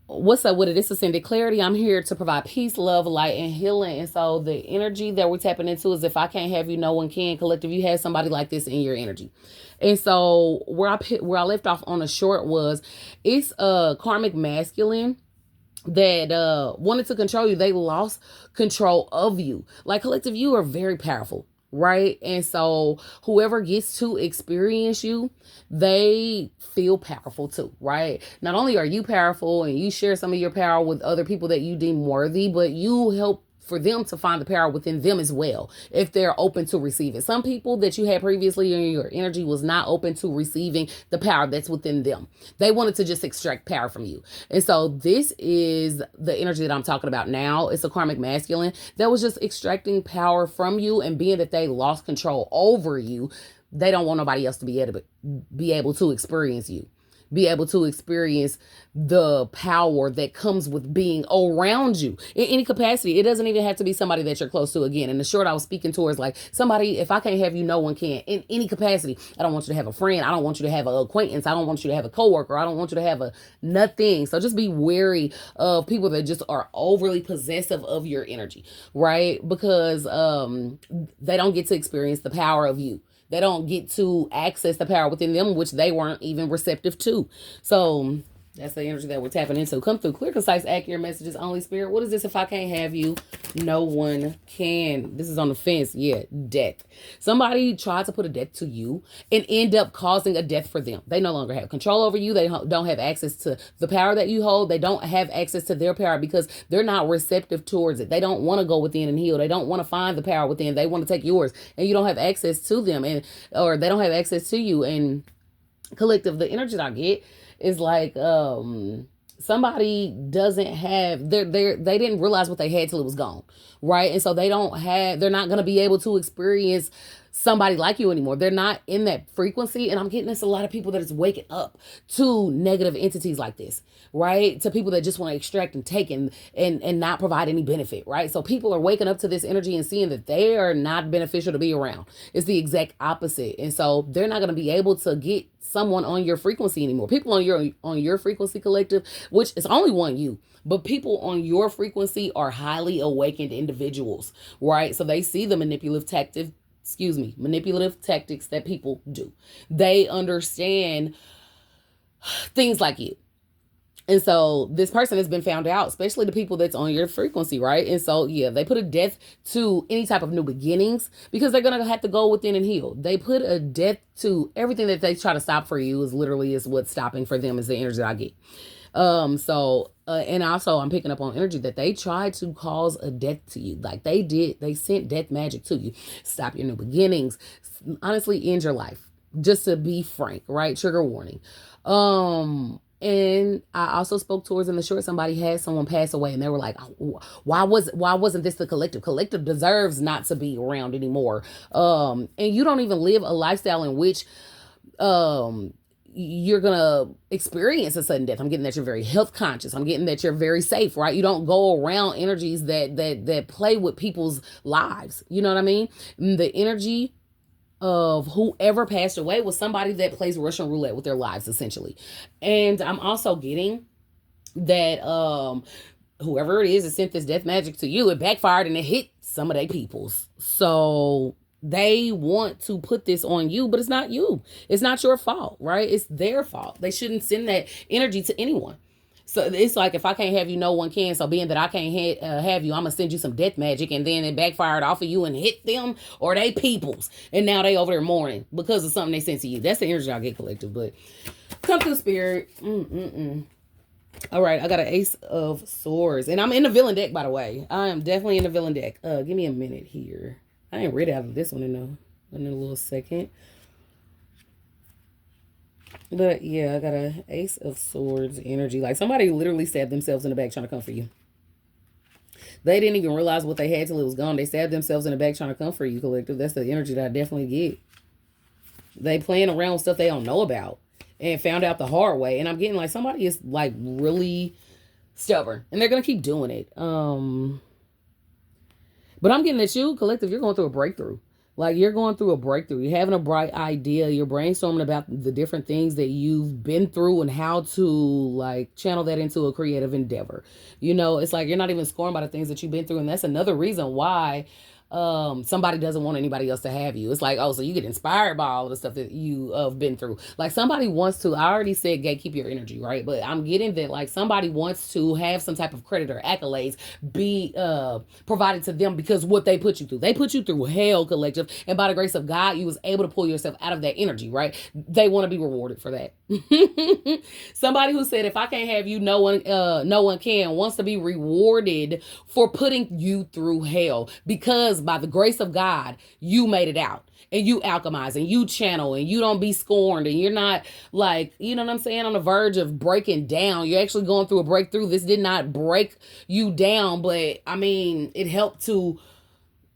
what's up with it? It's ascended clarity. I'm here to provide peace, love, light, and healing. And so the energy that we're tapping into is if I can't have you, no one can. Collective, you have somebody like this in your energy. And so where I left off on the short was it's a karmic masculine that wanted to control you. They lost control of you. Like collective, you are very powerful, right? And so whoever gets to experience you, they feel powerful too, right? Not only are you powerful and you share some of your power with other people that you deem worthy, but you help for them to find the power within them as well, if they're open to receive it. Some people that you had previously in your energy was not open to receiving the power that's within them. They wanted to just extract power from you. And so this is the energy that I'm talking about now. It's a karmic masculine that was just extracting power from you, and being that they lost control over you, they don't want nobody else to be able to experience you, be able to experience the power that comes with being around you in any capacity. It doesn't even have to be somebody that you're close to. Again, in the short, I was speaking towards like somebody, if I can't have you, no one can, in any capacity. I don't want you to have a friend. I don't want you to have an acquaintance. I don't want you to have a coworker. I don't want you to have a nothing. So just be wary of people that just are overly possessive of your energy, right? Because they don't get to experience the power of you. They don't get to access the power within them, which they weren't even receptive to. So that's the energy that we're tapping into. Come through. Clear, concise, accurate messages only. Spirit, what is this? If I can't have you, no one can. This is on the fence. Yeah, death. Somebody tried to put a death to you and end up causing a death for them. They no longer have control over you. They don't have access to the power that you hold. They don't have access to their power because they're not receptive towards it. They don't want to go within and heal. They don't want to find the power within. They want to take yours, and you don't have access to them, and or they don't have access to you. And collective, the energy that I get is like somebody doesn't have they didn't realize what they had till it was gone, right? And so they're not going to be able to experience somebody like you anymore. They're not in that frequency. And I'm getting this a lot of people that is waking up to negative entities like this, right? To people that just want to extract and take and not provide any benefit, right? So people are waking up to this energy and seeing that they are not beneficial to be around. It's the exact opposite. And so they're not going to be able to get someone on your frequency anymore. People on your frequency, collective, which is only one you, but people on your frequency are highly awakened individuals, right? So they see the manipulative tactics that people do. They understand things like you. And so this person has been found out, especially the people that's on your frequency, right? And so, yeah, they put a death to any type of new beginnings because they're going to have to go within and heal. They put a death to everything that they try to stop for you is what's stopping for them is the energy that I get. And also I'm picking up on energy that they tried to cause a death to you. Like they sent death magic to you. Stop your new beginnings. Honestly, end your life. Just to be frank, right? Trigger warning. And I also spoke towards in the short, somebody had someone pass away and they were like, why wasn't this the collective? Collective deserves not to be around anymore. And you don't even live a lifestyle in which you're gonna experience a sudden death. I'm getting that you're very health conscious. I'm getting that you're very safe, right? You don't go around energies that play with people's lives. You know what I mean? The energy of whoever passed away was somebody that plays Russian roulette with their lives, essentially. And I'm also getting that whoever it is that sent this death magic to you, it backfired and it hit some of their peoples. So they want to put this on you, but it's not you. It's not your fault, right? It's their fault. They shouldn't send that energy to anyone. So it's like, if I can't have you, no one can. So being that I can't have you, I'm going to send you some death magic, and then it backfired off of you and hit them or they peoples. And now they over there mourning because of something they sent to you. That's the energy I get, collective. But come through, spirit. All right, I got an Ace of Swords. And I'm in the villain deck, by the way. I am definitely in the villain deck. Give me a minute here. I ain't read out of this one in a little second. But yeah, I got a Ace of Swords energy. Like somebody literally stabbed themselves in the back trying to come for you. They didn't even realize what they had till it was gone. They stabbed themselves in the back trying to come for you, collective. That's the energy that I definitely get. They playing around with stuff they don't know about and found out the hard way. And I'm getting like somebody is like really stubborn and they're going to keep doing it. But I'm getting at you, collective, you're going through a breakthrough. Like you're going through a breakthrough. You're having a bright idea. You're brainstorming about the different things that you've been through and how to like channel that into a creative endeavor. It's like you're not even scoring by the things that you've been through. And that's another reason why somebody doesn't want anybody else to have you. It's like, oh, so you get inspired by all of the stuff that you have been through. Like somebody wants to, I already said gatekeep your energy, right? But I'm getting that like somebody wants to have some type of credit or accolades be provided to them because what they put you through. They put you through hell, collective, and by the grace of God, you was able to pull yourself out of that energy, right? They want to be rewarded for that. Somebody who said, if I can't have you, no one can, wants to be rewarded for putting you through hell because by the grace of God, you made it out. And you alchemize and you channel and you don't be scorned and you're not like, you know what I'm saying, on the verge of breaking down. You're actually going through a breakthrough. This did not break you down, but I mean, it helped to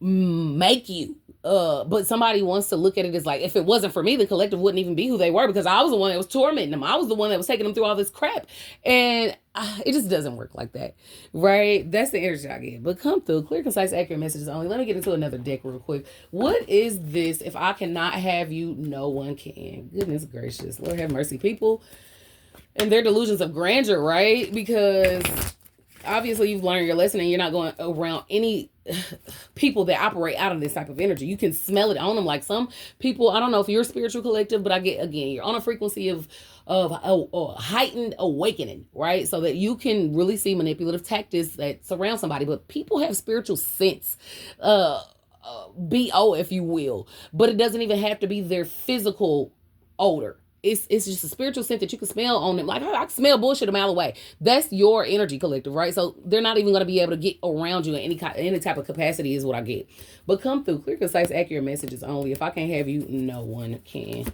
make you. But somebody wants to look at it as like, if it wasn't for me, the collective wouldn't even be who they were because I was the one that was tormenting them. I was the one that was taking them through all this crap. And it just doesn't work like that, right? That's the energy I get. But come through, clear, concise, accurate messages only. Let me get into another deck real quick. What is this? If I cannot have you, no one can. Goodness gracious. Lord have mercy. People and their delusions of grandeur, right? Because obviously you've learned your lesson and you're not going around any people that operate out of this type of energy. You can smell it on them. Like some people, I don't know if you're a spiritual collective, but I get, again, you're on a frequency of a heightened awakening, right? So that you can really see manipulative tactics that surround somebody. But people have spiritual sense, BO, if you will, but it doesn't even have to be their physical odor. It's just a spiritual scent that you can smell on them. Like, I can smell bullshit a mile away. That's your energy collective, right? So they're not even going to be able to get around you in any type of capacity is what I get. But come through. Clear, concise, accurate messages only. If I can't have you, no one can.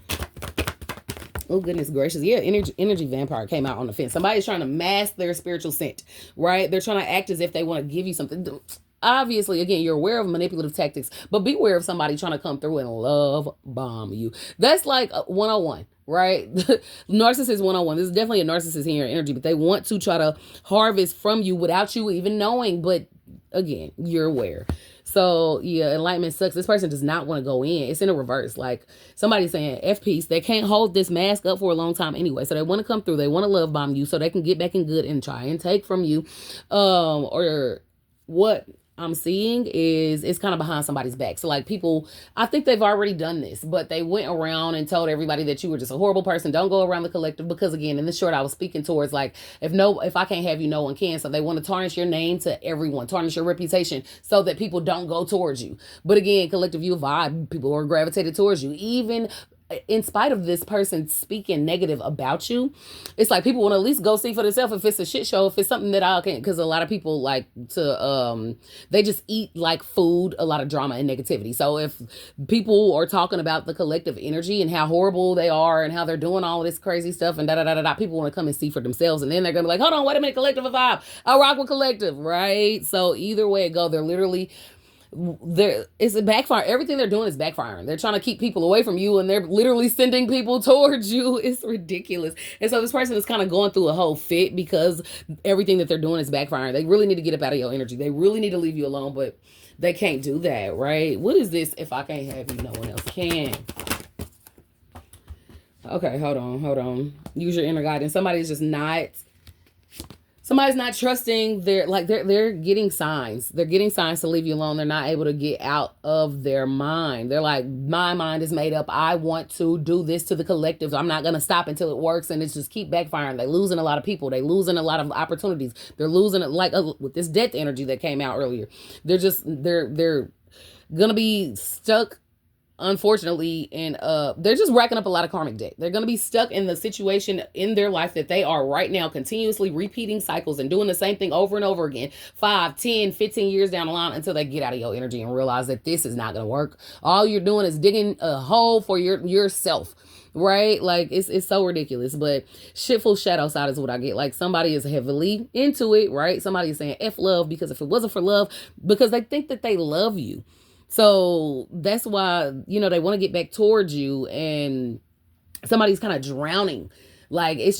Oh, goodness gracious. Yeah, energy vampire came out on the fence. Somebody's trying to mask their spiritual scent, right? They're trying to act as if they want to give you something. Obviously, again, you're aware of manipulative tactics, but beware of somebody trying to come through and love bomb you. That's like 101, right? Narcissist 101. This is definitely a narcissist in your energy, but they want to try to harvest from you without you even knowing. But again, you're aware. So yeah, enlightenment sucks. This person does not want to go in. It's in a reverse. Like somebody's saying, F peace. They can't hold this mask up for a long time anyway. So they want to come through. They want to love bomb you so they can get back in good and try and take from you. Or what I'm seeing is it's kind of behind somebody's back. So like people, I think they've already done this, but they went around and told everybody that you were just a horrible person. Don't go around the collective because again, in this short, I was speaking towards like, if I can't have you, no one can. So they want to tarnish your name to everyone, tarnish your reputation so that people don't go towards you. But again, collective, you vibe, people are gravitated towards you. Even in spite of this person speaking negative about you, it's like people want to at least go see for themselves if it's a shit show, if it's something that I can't, because a lot of people like to they just eat like food, a lot of drama and negativity. So if people are talking about the collective energy and how horrible they are and how they're doing all of this crazy stuff and people want to come and see for themselves, and then they're gonna be like, hold on, wait a minute, collective of vibe, I rock with collective, right? So either way it go, they're literally it's a backfire. Everything they're doing is backfiring. They're trying to keep people away from you and they're literally sending people towards you. It's ridiculous. And so this person is kind of going through a whole fit because everything that they're doing is backfiring. They really need to get up out of your energy. They really need to leave you alone, but they can't do that, right? What is this? If I can't have you, no one else can. Okay, hold on. Use your inner guidance. Somebody's not trusting they're getting signs. They're getting signs to leave you alone. They're not able to get out of their mind. They're like, my mind is made up. I want to do this to the collective. I'm not going to stop until it works. And it's just keep backfiring. They're losing a lot of people. They're losing a lot of opportunities. They're losing with this death energy that came out earlier. They're going to be stuck, unfortunately, and they're just racking up a lot of karmic debt. They're going to be stuck in the situation in their life that they are right now, continuously repeating cycles and doing the same thing over and over again 5, 10, 15 years down the line until they get out of your energy and realize that this is not going to work. All you're doing is digging a hole for yourself, right? Like it's so ridiculous. But shitful shadow side is what I get. Like somebody is heavily into it, right? Somebody is saying F love because if it wasn't for love, because they think that they love you. So that's why, they want to get back towards you and somebody's kind of drowning. Like, it's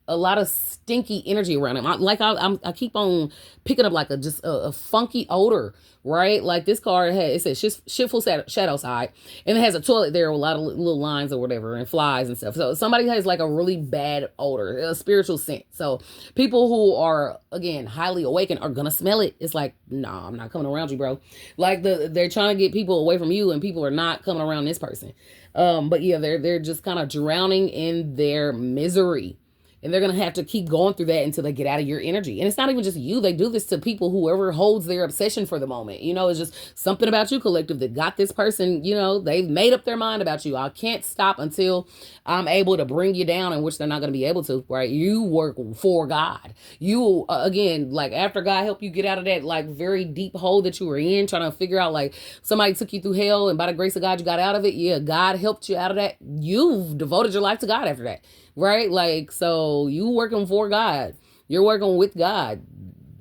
a lot of stinky energy around him. I keep on picking up like a funky odor, right? Like this card it says shiftful shadow side, and it has a toilet there with a lot of little lines or whatever and flies and stuff. So somebody has like a really bad odor, a spiritual scent. So people who are again highly awakened are gonna smell it. It's like, nah, I'm not coming around you, bro. Like they're trying to get people away from you, and people are not coming around this person. But yeah, they're just kind of drowning in their misery. And they're going to have to keep going through that until they get out of your energy. And it's not even just you. They do this to people, whoever holds their obsession for the moment. It's just something about you, collective, that got this person, they've made up their mind about you. I can't stop until I'm able to bring you down, in which they're not going to be able to, right? You work for God. You, again, like after God helped you get out of that, like very deep hole that you were in, trying to figure out, like somebody took you through hell and by the grace of God, you got out of it. Yeah, God helped you out of that. You've devoted your life to God after that. Right? Like, so you working for God. You're working with God.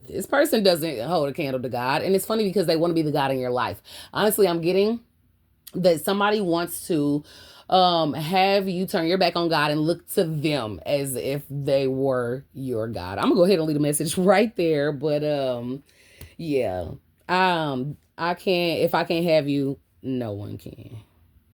This person doesn't hold a candle to God. And it's funny because they want to be the God in your life. Honestly, I'm getting that somebody wants to have you turn your back on God and look to them as if they were your God. I'm gonna go ahead and leave a message right there. But yeah. I can't, if I can't have you, no one can.